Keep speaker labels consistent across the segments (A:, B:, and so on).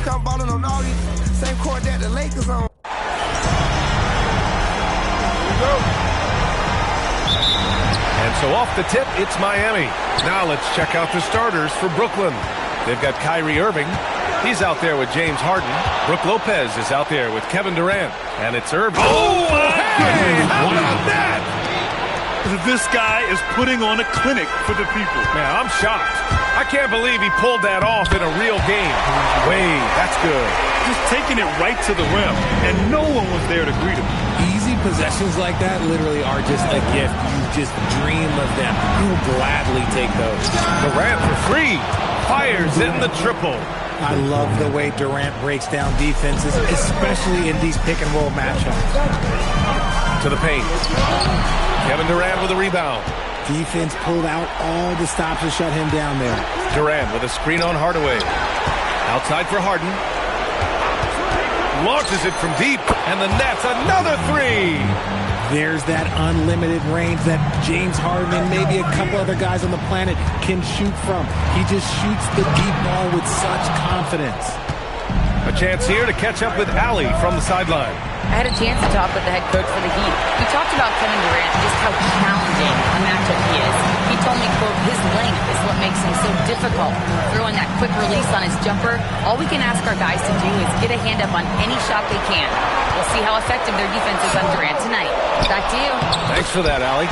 A: come ballin' on all these same court that the Lakers on.
B: And so off the tip, it's Miami. Now let's check out the starters for Brooklyn. They've got Kyrie Irving. He's out there with James Harden. Brook Lopez is out there with Kevin Durant. And it's Irving.
C: Oh, my
B: goodness! How about that?
C: This guy is putting on a clinic for the people.
B: Man, I'm shocked. I can't believe he pulled that off in a real game. Wade, that's good.
C: Just taking it right to the rim, and no one was there to greet him.
D: Easy possessions like that literally are just a gift. You just dream of them. You'll gladly take those.
B: Durant for free. Fires in the triple.
D: I love the way Durant breaks down defenses, especially in these pick-and-roll matchups.
B: To the paint. Kevin Durant with a rebound.
D: Defense pulled out all the stops to shut him down there.
B: Durant with a screen on Hardaway. Outside for Harden. Launches it from deep, and the net's another three.
D: There's that unlimited range that James Harden and maybe a couple other guys on the planet can shoot from. He just shoots the deep ball with such confidence.
B: A chance here to catch up with Allie from the sideline.
E: I had a chance to talk with the head coach for the Heat. We talked about Kevin Durant, just how challenging a matchup he is. He told me, quote, his length is what makes him so difficult. Throwing that quick release on his jumper, all we can ask our guys to do is get a hand up on any shot they can. We'll see how effective their defense is on Durant tonight. Back to you.
B: Thanks for that, Allie.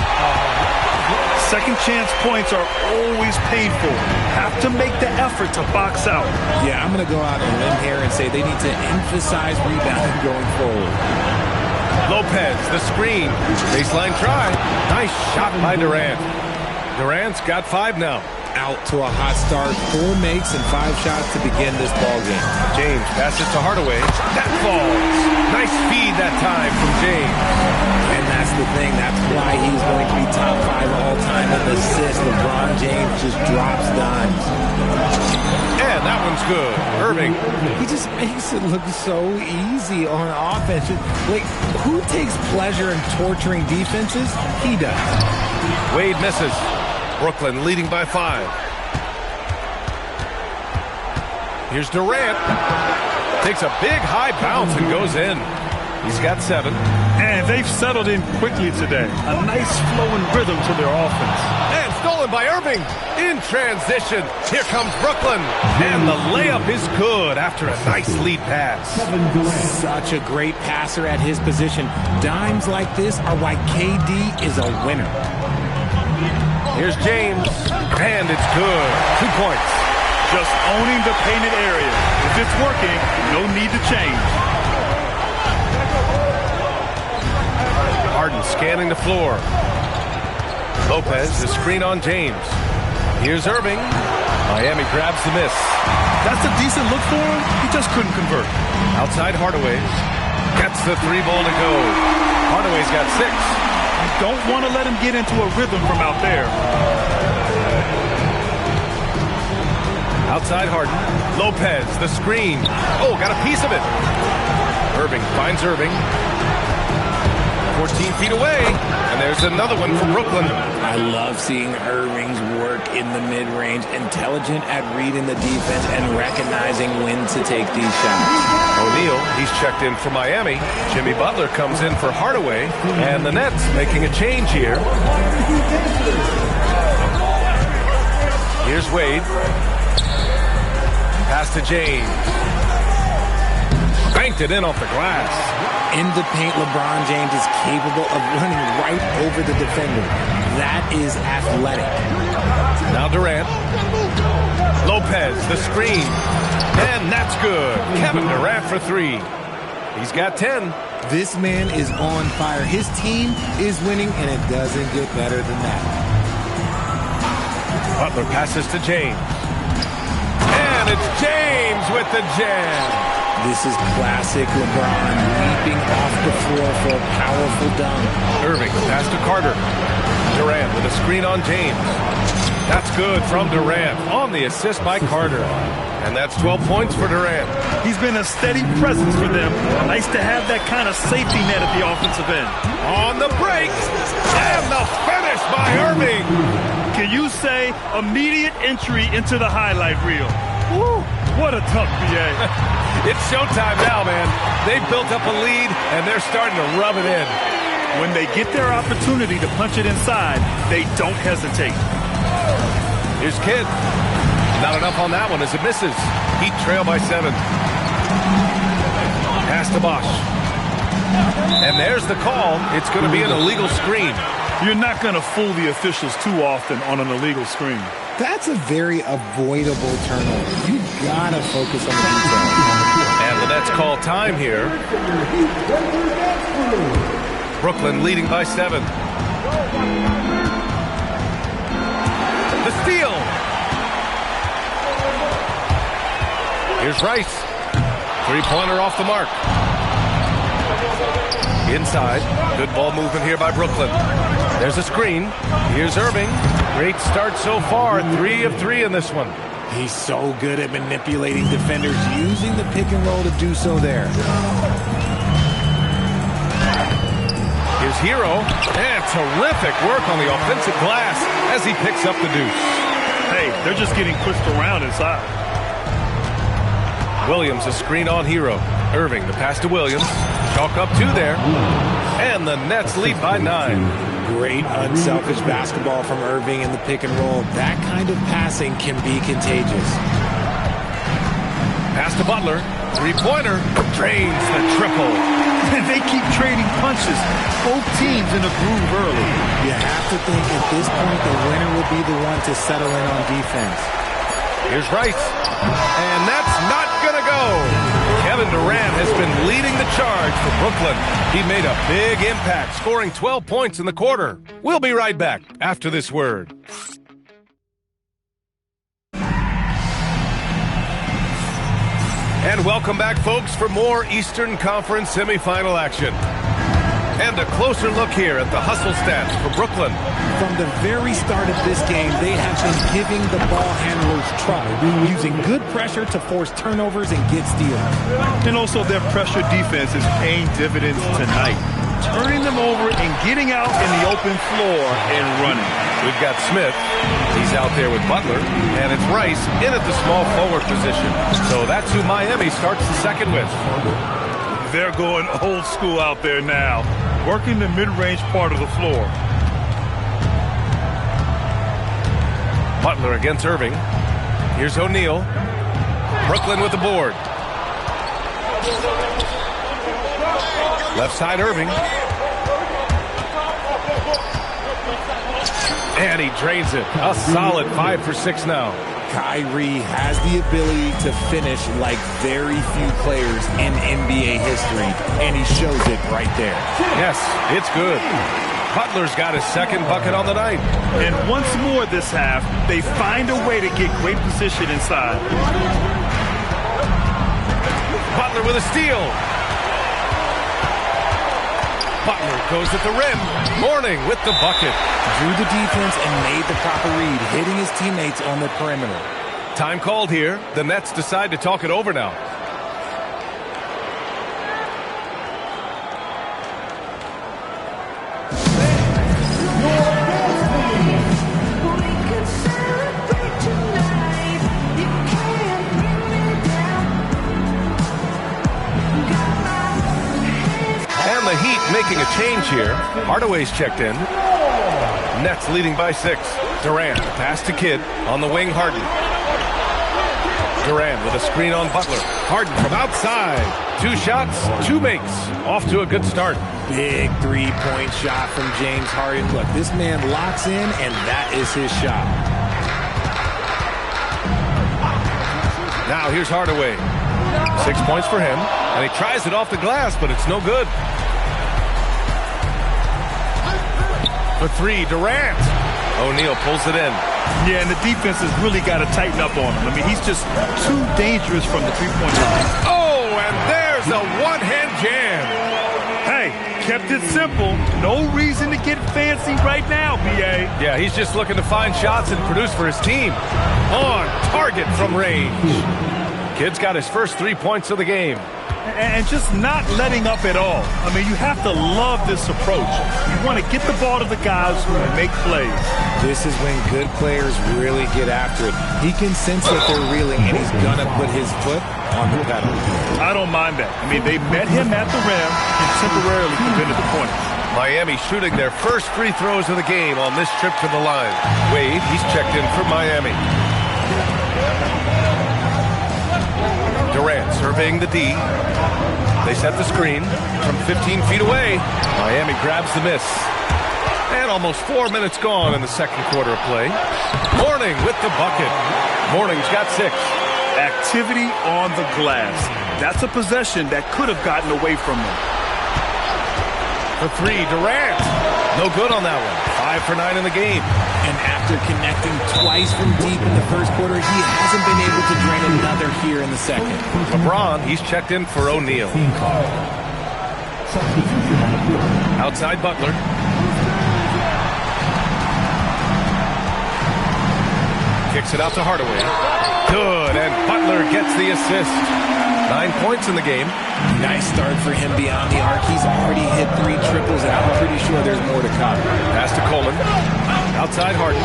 C: Second chance points are always painful. Have to make the effort to box out.
D: Yeah, I'm going to go out on a limb here and say they need to emphasize rebounding going forward.
B: Lopez, the screen. Baseline try. Nice shot by Durant. Durant's got 5 now.
D: Out to a hot start. 4 makes and 5 shots to begin this ball game.
B: James passes to Hardaway. That falls. Nice feed that time from James.
D: And that's the thing. That's why he's going to be top 5 all-time in assists. LeBron James just drops dimes.
B: And that one's good. Irving.
D: He just makes it look so easy on offense. Like, who takes pleasure in torturing defenses? He does.
B: Wade misses. Brooklyn leading by 5. Here's Durant. Takes a big high bounce and goes in. He's got 7.
C: And they've settled in quickly today. A nice flowing rhythm to their offense.
B: And stolen by Irving. In transition. Here comes Brooklyn. And the layup is good after a nice lead pass.
D: Such a great passer at his position. Dimes like this are why KD is a winner.
B: Here's James. And it's good. 2 points.
C: Just owning the painted area. If it's working, no need to change.
B: Harden scanning the floor. Lopez, the screen on James. Here's Irving. Miami grabs the miss.
C: That's a decent look for him. He just couldn't convert.
B: Outside Hardaway. Gets the 3 ball to go. Hardaway's got 6.
C: Don't want to let him get into a rhythm from out there.
B: Outside Harden. Lopez, the screen. Oh, got a piece of it. Irving finds Irving. 14 feet away. And there's another one for Brooklyn.
D: I love seeing Irving's work in the mid-range. Intelligent at reading the defense and recognizing when to take these shots.
B: O'Neal, he's checked in for Miami. Jimmy Butler comes in for Hardaway. And the Nets making a change here. Here's Wade. Pass to James. Banked it in off the glass.
D: In the paint, LeBron James is capable of running right over the defender. That is athletic.
B: Now Durant. Lopez, the screen. And that's good. Kevin Durant for 3. He's got 10.
D: This man is on fire. His team is winning, and it doesn't get better than that.
B: Butler passes to James. And it's James with the jam.
D: This is classic LeBron leaping off the floor for a powerful dunk.
B: Irving pass to Carter. Durant with a screen on James. That's good from Durant on the assist by Carter. And that's 12 points for Durant.
C: He's been a steady presence for them. Nice to have that kind of safety net at the offensive end.
B: On the break. And the finish by Irving.
C: Can you say immediate entry into the highlight reel? Woo! What a dunk, B.A.
B: It's showtime now, man. They've built up a lead, and they're starting to rub it in.
C: When they get their opportunity to punch it inside, they don't hesitate.
B: Here's Kidd. Not enough on that one as it misses. Heat trail by 7. Pass to Bosch. And there's the call. It's going to be an illegal screen.
C: You're not going to fool the officials too often on an illegal screen.
D: That's a very avoidable turnover. You gotta focus on the details.
B: And the Nets call time here. Brookyln leading by 7. The steal. Here's Rice. Three-pointer off the mark. Inside. Good ball movement here by Brookyln. There's a screen. Here's Irving. Great start so far. 3 of 3 in this one.
D: He's so good at manipulating defenders, using the pick and roll to do so there.
B: Here's Hero. And terrific work on the offensive glass as he picks up the deuce.
C: Hey, they're just getting pushed around inside.
B: Williams, a screen on Hero. Irving, the pass to Williams. Chalk up 2 there. And the Nets lead by 9.
D: Great unselfish basketball from Irving in the pick and roll. That kind of passing can be contagious.
B: Pass to Butler. Three-pointer. Drains the triple.
C: They keep trading punches. Both teams in a groove early.
D: You have to think at this point the winner will be the one to settle in on defense.
B: Here's Rice. And that's not going to go. Kevin Durant has been leading the charge for Brookyln. He made a big impact, scoring 12 points in the quarter. We'll be right back after this word. And welcome back, folks, for more Eastern Conference semifinal action. And a closer look here at the hustle stats for Brookyln.
D: From the very start of this game, they have been giving the ball handlers trouble, using good pressure to force turnovers and get steals.
C: And also their pressure defense is paying dividends tonight, turning them over and getting out in the open floor and running.
B: We've got Smith. He's out there with Butler. And it's Rice in at the small forward position. So that's who Miami starts the second with.
C: They're going old school out there now, working the mid-range part of the floor.
B: Butler against Irving. Here's O'Neal. Brookyln with the board. Left side Irving. And he drains it. A solid 5 for 6 now.
D: Kyrie has the ability to finish like very few players in NBA history, and he shows it right there.
B: Yes, it's good. Butler's got his second bucket on the night.
C: And once more this half, they find a way to get great position inside.
B: Butler with a steal. Butler goes at the rim. Mourning with the bucket.
D: Drew the defense and made the proper read, hitting his teammates on the perimeter.
B: Time called here. The Nets decide to talk it over now. And the Heat making a change here. Hardaway's checked in. Nets leading by 6. Durant, pass to Kidd. On the wing, Harden. Durant with a screen on Butler. Harden from outside. 2 shots, 2 makes. Off to a good start.
D: Big three-point shot from James Harden. Look, this man locks in, and that is his shot.
B: Now here's Hardaway. 6 points for him. And he tries it off the glass, but it's no good. For 3, Durant. O'Neal pulls it in.
C: Yeah, and the defense has really got to tighten up on him. I mean, he's just too dangerous from the three-point line.
B: Oh, and there's a one-hand jam.
C: Hey, kept it simple. No reason to get fancy right now, B.A.
B: Yeah, he's just looking to find shots and produce for his team. On target from range. Kid's got his first 3 points of the game.
C: and just not letting up at all. I mean, you have to love this approach. You want to get the ball to the guys who make plays.
D: This is when good players really get after it. He can sense that they're reeling, and he's going to put his foot on the pedal.
C: I don't mind that. I mean, they met him at the rim and temporarily prevented the points.
B: Miami shooting their first free throws of the game on this trip to the line. Wade, he's checked in for Miami. Durant surveying the D. They set the screen from 15 feet away. Miami grabs the miss. And almost 4 minutes gone in the second quarter of play. Mourning with the bucket. Mourning's got 6.
C: Activity on the glass. That's a possession that could have gotten away from them.
B: For 3, Durant. No good on that one. 5 for 9 in the game.
D: And after connecting twice from deep in the first quarter, he hasn't been able to drain another here in the second.
B: LeBron, he's checked in for O'Neal. Outside Butler. Kicks it out to Hardaway. Good, and Butler gets the assist. 9 points in the game.
D: Nice start for him beyond the arc. He's already hit 3 triples, and I'm pretty sure there's more to come.
B: Pass to Coleman. Outside Harden.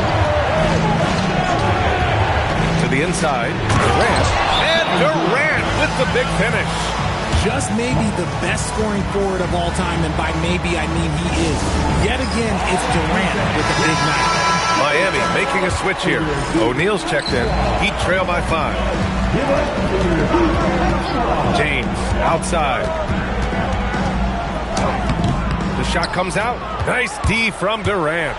B: To the inside. Durant. And Durant with the big finish.
D: Just maybe the best scoring forward of all time, and by maybe I mean he is. Yet again, it's Durant with the big night.
B: Miami making a switch here. O'Neal's checked in. Heat trail by 5. James outside. The shot comes out. Nice D from Durant.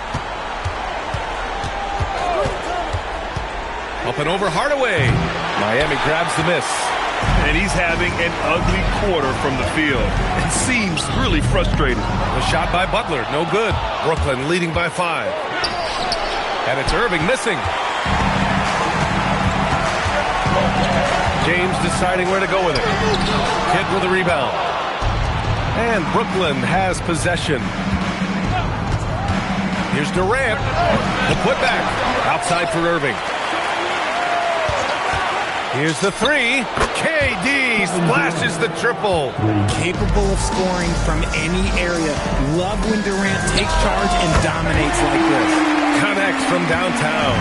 B: Up and over Hardaway. Miami grabs the miss.
C: And he's having an ugly quarter from the field. It seems really frustrating.
B: The shot by Butler, no good. Brooklyn leading by 5. And it's Irving missing. James deciding where to go with it. Kidd with a rebound. And Brooklyn has possession. Here's Durant. The putback. Outside for Irving. Here's the 3. KD splashes the triple.
D: Capable of scoring from any area. Love when Durant takes charge and dominates like this.
B: Connects from downtown.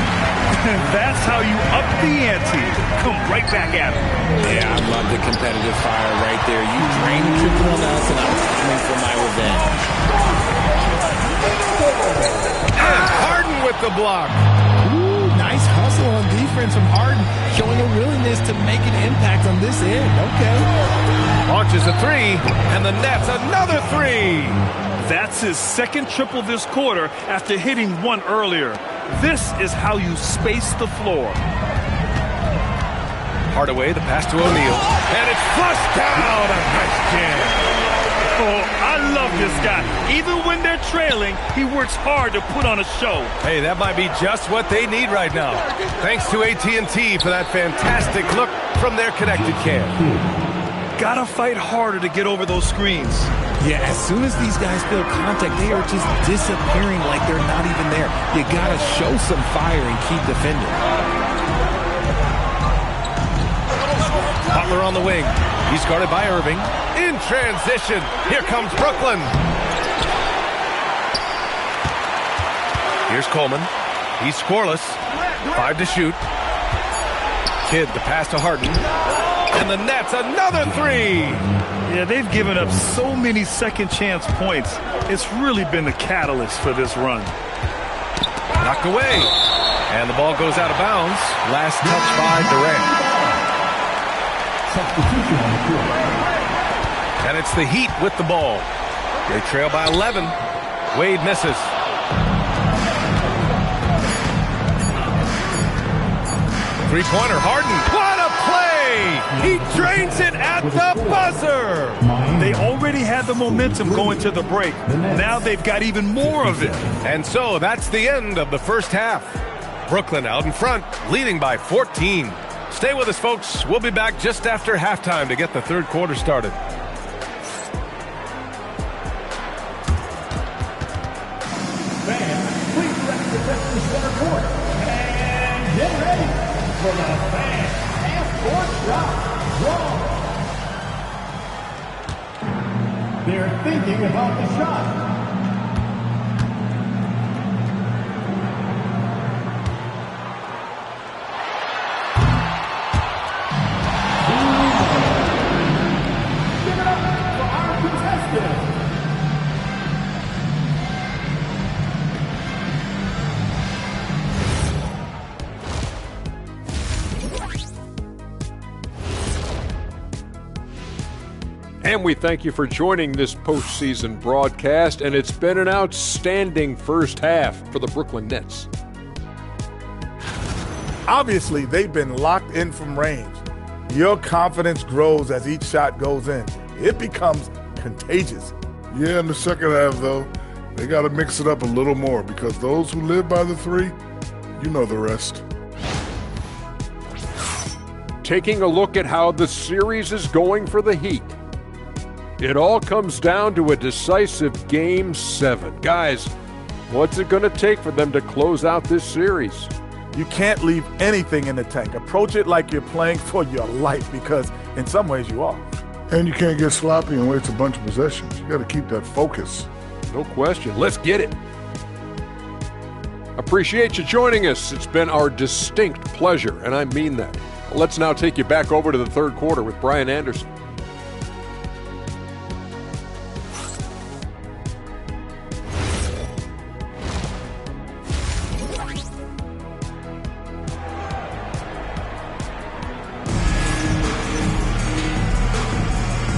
C: That's how you up the ante. Come right back at him.
D: Yeah, I love the competitive fire right there. You drain the triple on us, and I'm coming for my revenge.
B: And Harden with the block.
D: Ooh, nice hustle on defense from Harden, showing a willingness to make an impact on this end. Okay.
B: Launches a 3, and the Nets another 3.
C: That's his second triple this quarter after hitting one earlier. This is how you space the floor.
B: Hardaway, the pass to O'Neal. And it's flushed down. A nice jam.
C: Oh, I love this guy. Even when they're trailing, he works hard to put on a show.
B: Hey, that might be just what they need right now. Thanks to AT&T for that fantastic look from their connected cam.
C: Gotta fight harder to get over those screens.
D: Yeah, as soon as these guys feel contact, they are just disappearing like they're not even there. You gotta show some fire and keep defending.
B: Butler on the wing. He's guarded by Irving. In transition, here comes Brooklyn. Here's Coleman. He's scoreless. 5 to shoot. Kidd, the pass to Harden. And the Nets, another 3.
C: Yeah, they've given up so many second chance points. It's really been the catalyst for this run.
B: Knocked away. And the ball goes out of bounds. Last touch by Durant. And it's the Heat with the ball. They trail by 11. Wade misses. Three-pointer, Harden. What a play! He drains it at the buzzer!
C: They already had the momentum going to the break. Now they've got even more of it.
B: And so that's the end of the first half. Brooklyn out in front, leading by 14. Stay with us, folks. We'll be back just after halftime to get the third quarter started.
F: Fans, please represent the center court. And get ready for the fan half-court shot. Draw. They're thinking about the shot. Give it up for our contestants.
G: And we thank you for joining this postseason broadcast, and it's been an outstanding first half for the Brooklyn Nets.
H: Obviously, they've been locked in from range. Your confidence grows as each shot goes in. It becomes contagious.
I: Yeah, in the second half, though, they got to mix it up a little more because those who live by the three, you know the rest.
G: Taking a look at how the series is going for the Heat. It all comes down to a decisive Game 7. Guys, what's it going to take for them to close out this series?
H: You can't leave anything in the tank. Approach it like you're playing for your life because in some ways you are.
I: And you can't get sloppy and waste a bunch of possessions. You got to keep that focus.
G: No question. Let's get it. Appreciate you joining us. It's been our distinct pleasure, and I mean that. Let's now take you back over to the third quarter with Brian Anderson.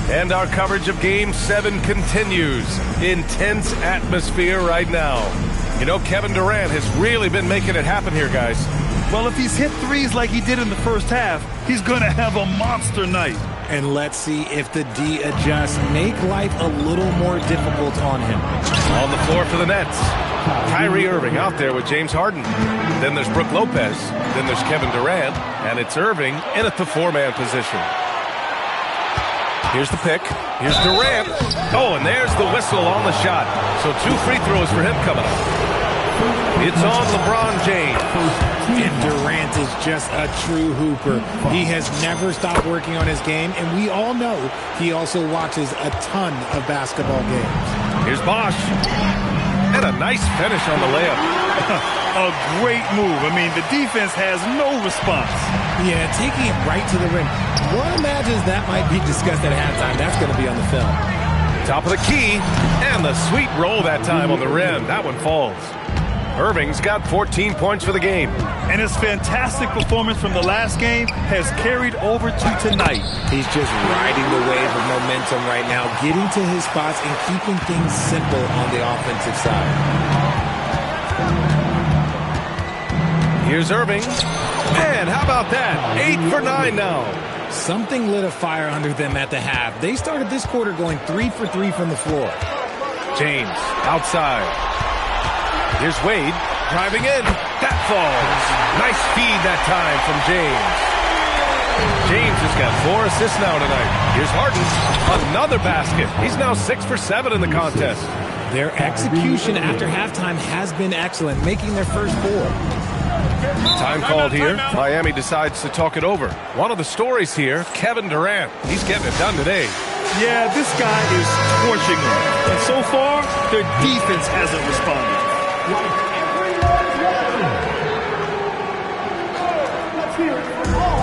B: And our coverage of Game 7 continues. Intense atmosphere right now. You know, Kevin Durant has really been making it happen here, guys.
C: Well, if he's hit threes like he did in the first half, he's going to have a monster night.
D: And let's see if the D adjusts, make life a little more difficult on him.
B: On the floor for the Nets. Kyrie Irving out there with James Harden. Then there's Brook Lopez. Then there's Kevin Durant. And it's Irving in at the four-man position. Here's the pick. Here's Durant. Oh, and there's the whistle on the shot. So 2 free throws for him coming up. It's on LeBron James.
D: And Durant is just a true hooper. He has never stopped working on his game, and we all know he also watches a ton of basketball games.
B: Here's Bosh. And a nice finish on the layup.
C: A great move. I mean, the defense has no response.
D: Yeah, taking it right to the rim. One imagines that might be discussed at halftime. That's going to be on the film.
B: Top of the key. And the sweet roll that time on the rim. That one falls. Irving's got 14 points for the game.
C: And his fantastic performance from the last game has carried over to tonight.
D: He's just riding the wave of momentum right now, getting to his spots and keeping things simple on the offensive side.
B: Here's Irving. And how about that? 8 for 9 now.
D: Something lit a fire under them at the half. They started this quarter going 3 for 3 from the floor.
B: James outside. Here's Wade driving in. That falls. Nice feed that time from James. James has got 4 assists now tonight. Here's Harden. Another basket. He's now 6 for 7 in the contest.
D: Their execution after halftime has been excellent, making their first 4.
B: Time called here. Miami decides to talk it over. One of the stories here, Kevin Durant. He's getting it done today.
C: Yeah, this guy is torching them. And so far, their defense hasn't responded.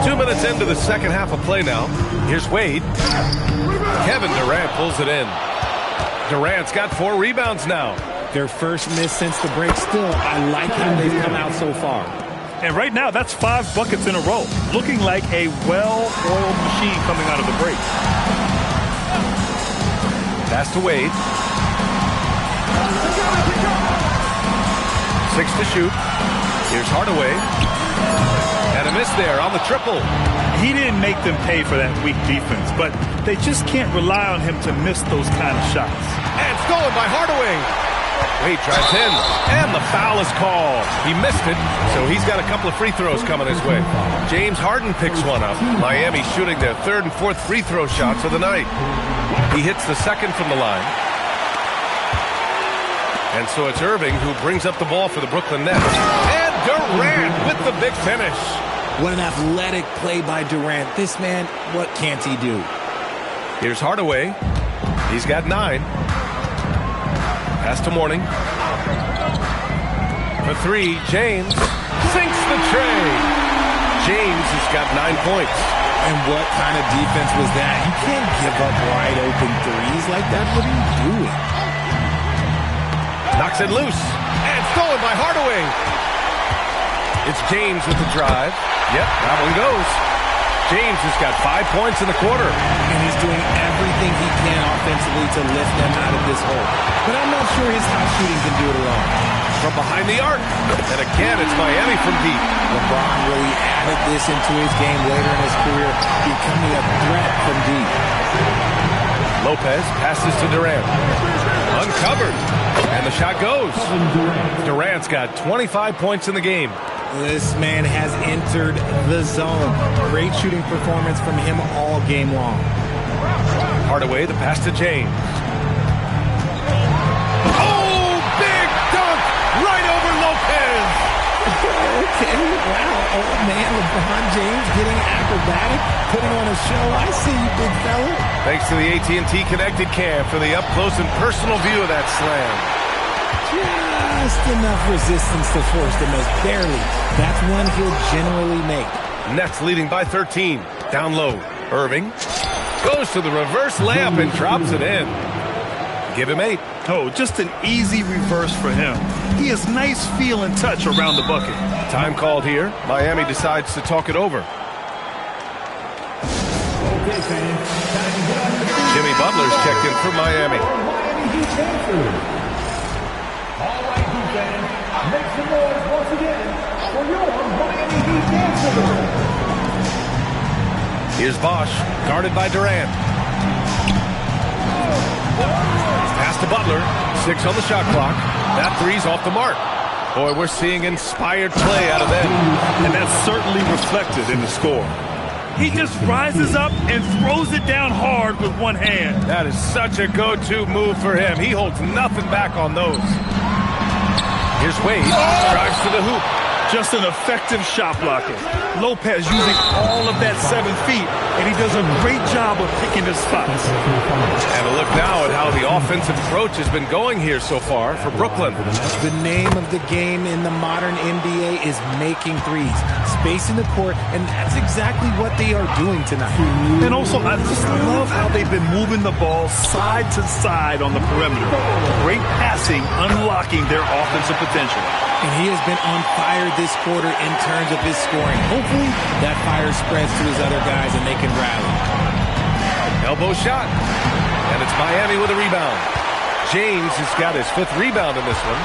B: 2 minutes into the second half of play now. Here's Wade. Kevin Durant pulls it in. Durant's got 4 rebounds now.
D: Their first miss since the break. Still, I like how they've come out so far.
C: And right now, that's 5 buckets in a row. Looking like a well-oiled machine coming out of the break.
B: Pass to Wade. 6 to shoot. Here's Hardaway. And a miss there on the triple.
C: He didn't make them pay for that weak defense, but they just can't rely on him to miss those kind of shots.
B: And stolen by Hardaway. Wade drives in, and the foul is called. He missed it, so he's got a couple of free throws coming his way. James Harden picks one up. Miami shooting their 3rd and 4th free throw shots of the night. He hits the 2nd from the line. And so it's Irving who brings up the ball for the Brooklyn Nets. And Durant with the big finish.
D: What an athletic play by Durant. This man, what can't he do?
B: Here's Hardaway. He's got 9. Pass to Morning. For 3, James sinks the tray. James has got 9 points.
D: And what kind of defense was that? You can't give up wide open threes like that. What are you doing?
B: Knocks it loose. And stolen by Hardaway. It's James with the drive. Yep, that one goes. James has got 5 points in the quarter.
D: And he's doing everything he can offensively to lift them out of this hole. But I'm not sure his hot shooting can do it alone.
B: From behind the arc. And again, it's Miami from deep.
D: LeBron really added this into his game later in his career, becoming a threat from deep.
B: Lopez passes to Durant. Uncovered. And the shot goes. Durant's got 25 points in the game.
D: This man has entered the zone. Great shooting performance from him all game long.
B: Hardaway, the pass to James. Oh, big dunk right over Lopez.
D: Okay, wow. Old man LeBron James getting acrobatic, putting on a show. I see you, big fella.
B: Thanks to the AT&T Connected Cam for the up-close and personal view of that slam.
D: Just enough resistance to force the miss. Barely. That's one he'll generally make.
B: Nets leading by 13. Down low. Irving goes to the reverse layup and drops it in. Give him 8.
C: Oh, just an easy reverse for him. He has nice feel and touch around the bucket.
B: Time called here. Miami decides to talk it over. Jimmy Butler's checked in for Miami.
F: Make some noise once again for your Miami Heat dancer.
B: Here's Bosch, guarded by Durant. Pass to Butler. 6 on the shot clock. That three's off the mark. Boy, we're seeing inspired play out of them.
C: And that's certainly reflected in the score. He just rises up and throws it down hard with one hand.
B: That is such a go-to move for him. He holds nothing back on those. Here's Wade, drives to the hoop.
C: Just an effective shot blocker. Lopez using all of that 7 feet, and he does a great job of picking his spots.
B: And a look now at how the offensive approach has been going here so far for Brookyln.
D: The name of the game in the modern NBA is making threes, spacing the court, and that's exactly what they are doing tonight.
C: And also, I just love how they've been moving the ball side to side on the perimeter. Great passing, unlocking their offensive potential.
D: And he has been on fire this quarter in terms of his scoring. Hopefully, that fire spreads to his other guys and they can rally.
B: Elbow shot. And it's Miami with a rebound. James has got his 5th rebound in this one.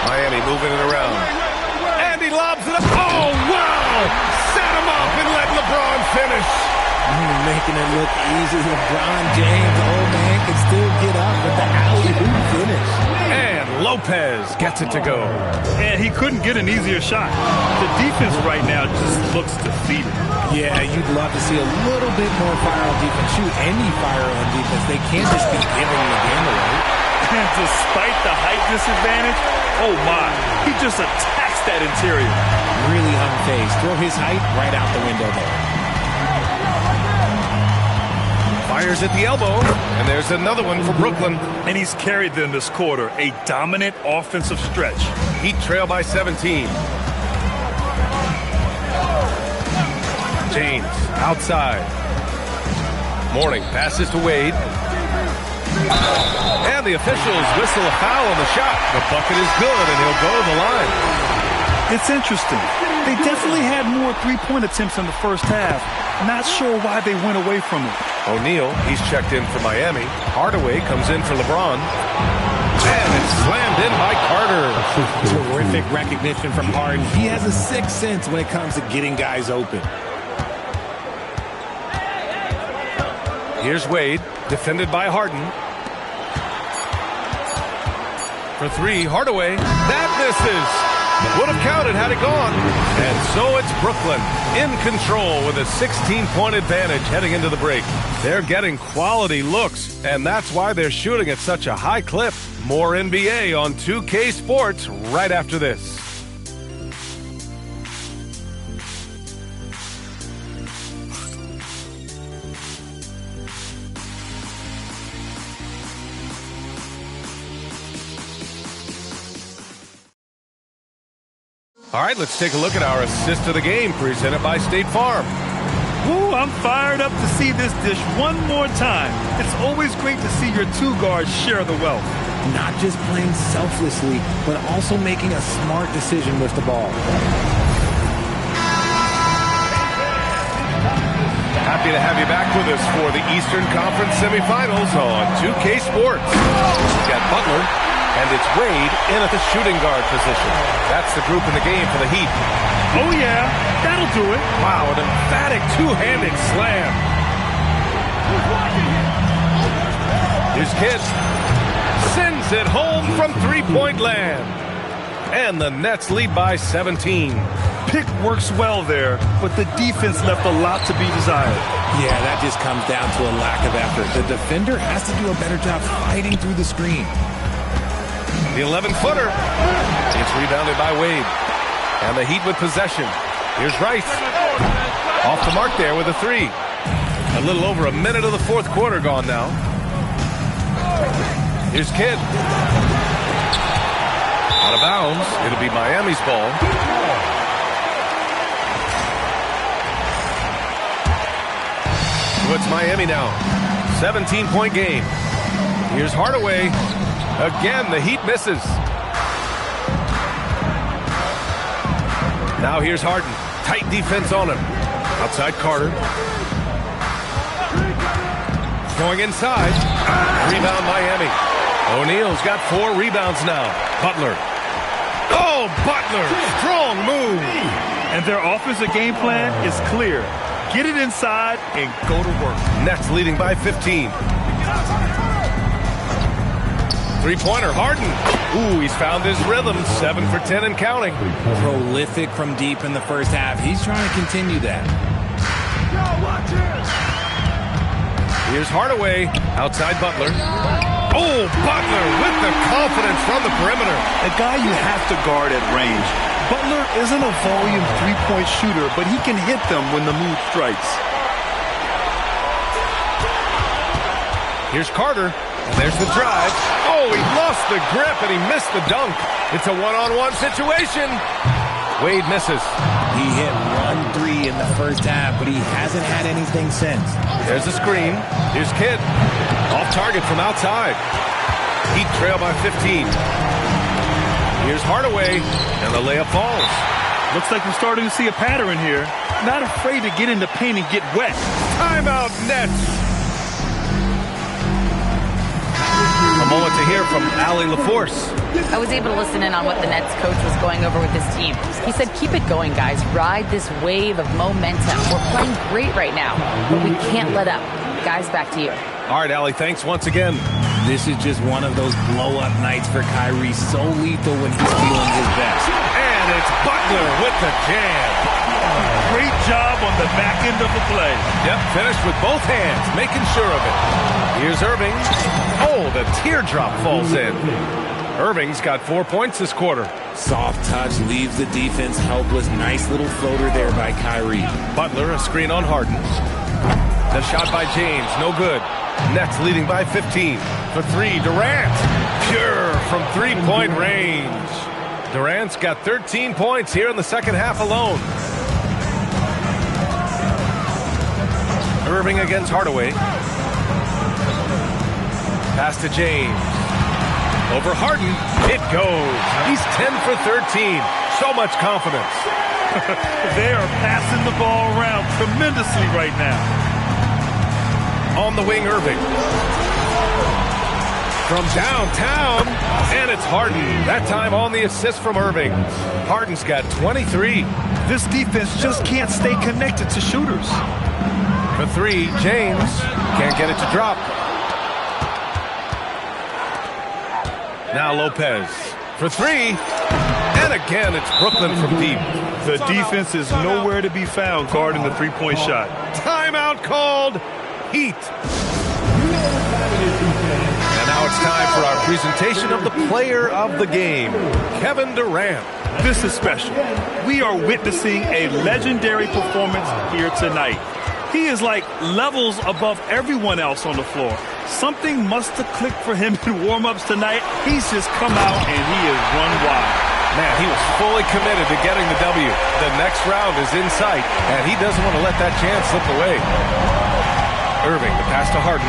B: Miami moving it around. And he lobs it up. Oh, wow! Set him up and let LeBron finish.
D: Making it look easy. LeBron James, old man, can still get up with the alley-oop finish.
B: And Lopez gets it to go.
C: And he couldn't get an easier shot. The defense right now just looks defeated.
D: Yeah, you'd love to see a little bit more fire on defense. Shoot, any fire on defense. They can't just be giving the game away.
C: And despite the height disadvantage, oh my, he just attacks that interior.
D: Really unfazed. Throw his height right out the window there.
B: Fires at the elbow, and there's another one for Brookyln.
C: And he's carried them this quarter, a dominant offensive stretch.
B: Heat trail by 17. James, outside. Morning, passes to Wade. And the officials whistle a foul on the shot. The bucket is good, and he'll go to the line.
C: It's interesting. They definitely had more three-point attempts in the first half. Not sure why they went away from it.
B: O'Neal, he's checked in for Miami. Hardaway comes in for LeBron. And it's slammed in by Carter.
D: Terrific recognition from Harden. He has a sixth sense when it comes to getting guys open.
B: Here's Wade, defended by Harden. For 3, Hardaway. That misses. Would have counted had it gone. And so it's Brookyln in control with a 16-point advantage heading into the break. They're getting quality looks, and that's why they're shooting at such a high clip. More NBA on 2K Sports right after this. All right, let's take a look at our assist of the game presented by State Farm.
C: Ooh, I'm fired up to see this dish one more time. It's always great to see your two guards share the wealth.
D: Not just playing selflessly, but also making a smart decision with the ball.
B: Happy to have you back with us for the Eastern Conference semifinals on 2K Sports. We've got Butler, and it's Wade in at the shooting guard position. That's the group in the game for the Heat.
C: Oh, yeah, that'll do it.
B: Wow, an emphatic two-handed slam. Here's Kidd. Sends it home from three-point land. And the Nets lead by 17.
C: Pick works well there, but the defense left a lot to be desired.
D: Yeah, that just comes down to a lack of effort. The defender has to do a better job fighting through the screen.
B: The 11-footer. It's rebounded by Wade. And the Heat with possession. Here's Rice. Off the mark there with a three. A little over a minute of the fourth quarter gone now. Here's Kidd. Out of bounds. It'll be Miami's ball. So it's Miami now. 17-point game. Here's Hardaway. Again, the Heat misses. Now here's Harden. Tight defense on him. Outside Carter. Going inside. Rebound Miami. O'Neal's got 4 rebounds now. Butler. Oh, Butler. Strong move.
C: And their offensive game plan is clear. Get it inside and go to work.
B: Nets leading by 15. Three-pointer, Harden. Ooh, he's found his rhythm. 7 for 10 and counting.
D: Prolific from deep in the first half. He's trying to continue that.
B: Here's Hardaway. Outside Butler. Oh, Butler with the confidence from the perimeter.
C: A guy you have to guard at range. Butler isn't a volume three-point shooter, but he can hit them when the mood strikes.
B: Here's Carter. And there's the drive. Oh, he lost the grip and he missed the dunk. It's a one-on-one situation. Wade misses.
D: He hit 1 3 in the first half, but he hasn't had anything since.
B: There's a screen. Here's Kidd. Off target from outside. Heat trail by 15. Here's Hardaway, and the layup falls.
C: Looks like we're starting to see a pattern here. Not afraid to get in the paint and get wet.
B: Timeout, Nets. A moment to hear from Allie LaForce.
E: I was able to listen in on what the Nets coach was going over with his team. He said, keep it going, guys. Ride this wave of momentum. We're playing great right now, but we can't let up. Guys, back to you.
B: All right, Allie, thanks once again.
D: This is just one of those blow-up nights for Kyrie. So lethal when he's feeling his best.
B: And it's Butler with the jam.
C: Great job on the back end of the play.
B: Yep, finished with both hands, making sure of it. Here's Irving. Oh, the teardrop falls in. Irving's got 4 points this quarter.
D: Soft touch leaves the defense helpless. Nice little floater there by Kyrie.
B: Butler, a screen on Harden. The shot by James, no good. Nets leading by 15. For 3, Durant. Pure from three-point range. Durant's got 13 points here in the second half alone. Irving against Hardaway. Pass to James. Over Harden. It goes. He's 10 for 13. So much confidence.
C: They are passing the ball around tremendously right now.
B: On the wing, Irving. From downtown, and it's Harden. That time on the assist from Irving. Harden's got 23.
C: This defense just can't stay connected to shooters.
B: For 3, James can't get it to drop. Now Lopez for 3. And again, it's Brookyln from deep.
C: The defense is nowhere to be found guarding the three-point shot.
B: Timeout called. Heat. And now it's time for our presentation of the player of the game, Kevin Durant.
C: This is special. We are witnessing a legendary performance here tonight. He is like levels above everyone else on the floor. Something must have clicked for him in warm-ups tonight. He's just come out and he is run wild.
B: Man, he was fully committed to getting the W. The next round is in sight, and he doesn't want to let that chance slip away. Irving, the pass to Harden.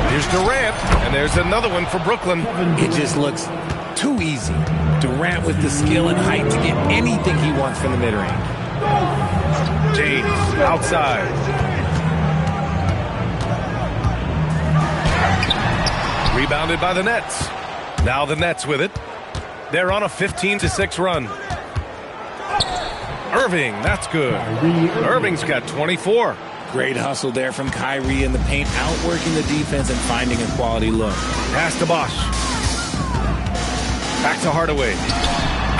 B: Here's Durant, and there's another one for Brookyln.
D: It just looks too easy. Durant with the skill and height to get anything he wants from the mid-range.
B: James, outside. Rebounded by the Nets. Now the Nets with it. They're on a 15-6 run. Irving, that's good. Irving's got 24.
D: Great hustle there from Kyrie in the paint, outworking the defense and finding a quality look.
B: Pass to Bosch. Back to Hardaway.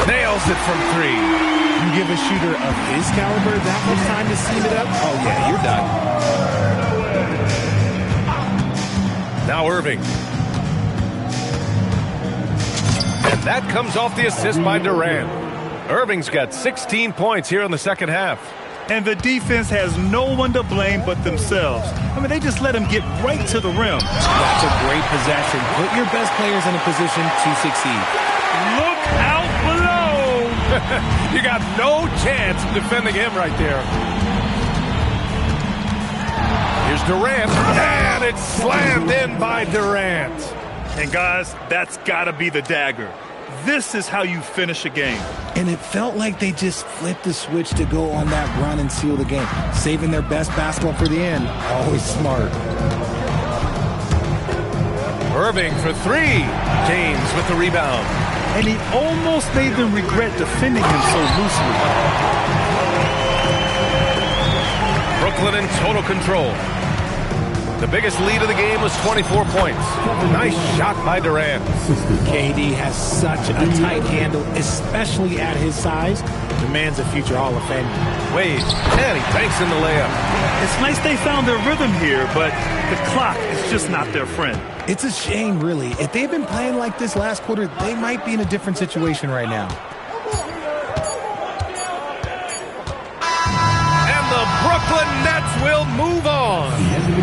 B: Nails it from three.
D: You give a shooter of his caliber that much time to seam it up? Oh, yeah, you're done.
B: Now Irving. And that comes off the assist by Durant. Irving's got 16 points here in the second half.
C: And the defense has no one to blame but themselves. I mean, they just let him get right to the rim.
D: That's a great possession. Put your best players in a position to succeed.
C: Look out below!
B: You got no chance of defending him right there. Here's Durant, and it's slammed in by Durant.
C: And guys, that's got to be the dagger. This is how you finish a game.
D: And it felt like they just flipped the switch to go on that run and seal the game. Saving their best basketball for the end. Always smart.
B: Irving for three. James with the rebound.
C: And he almost made them regret defending him so loosely.
B: Brookyln in total control. The biggest lead of the game was 24 points. Nice shot by Durant.
D: KD has such a tight handle, especially at his size. The man's a future Hall of Famer.
B: Wade, and he banks in the layup.
C: It's nice they found their rhythm here, but the clock is just not their friend.
D: It's a shame, really. If they'd been playing like this last quarter, they might be in a different situation right now.
B: The Brookyln Nets will move on.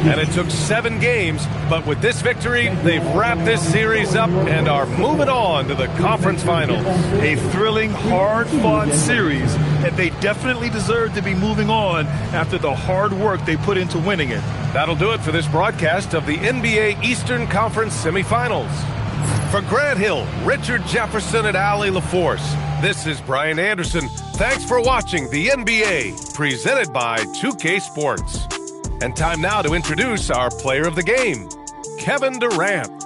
B: And it took 7 games, but with this victory, they've wrapped this series up and are moving on to the conference finals.
C: A thrilling, hard-fought series, and they definitely deserve to be moving on after the hard work they put into winning it.
B: That'll do it for this broadcast of the NBA Eastern Conference semifinals. For Grant Hill, Richard Jefferson, and Allie LaForce, this is Brian Anderson. Thanks for watching the NBA, presented by 2K Sports. And time now to introduce our player of the game, Kevin Durant.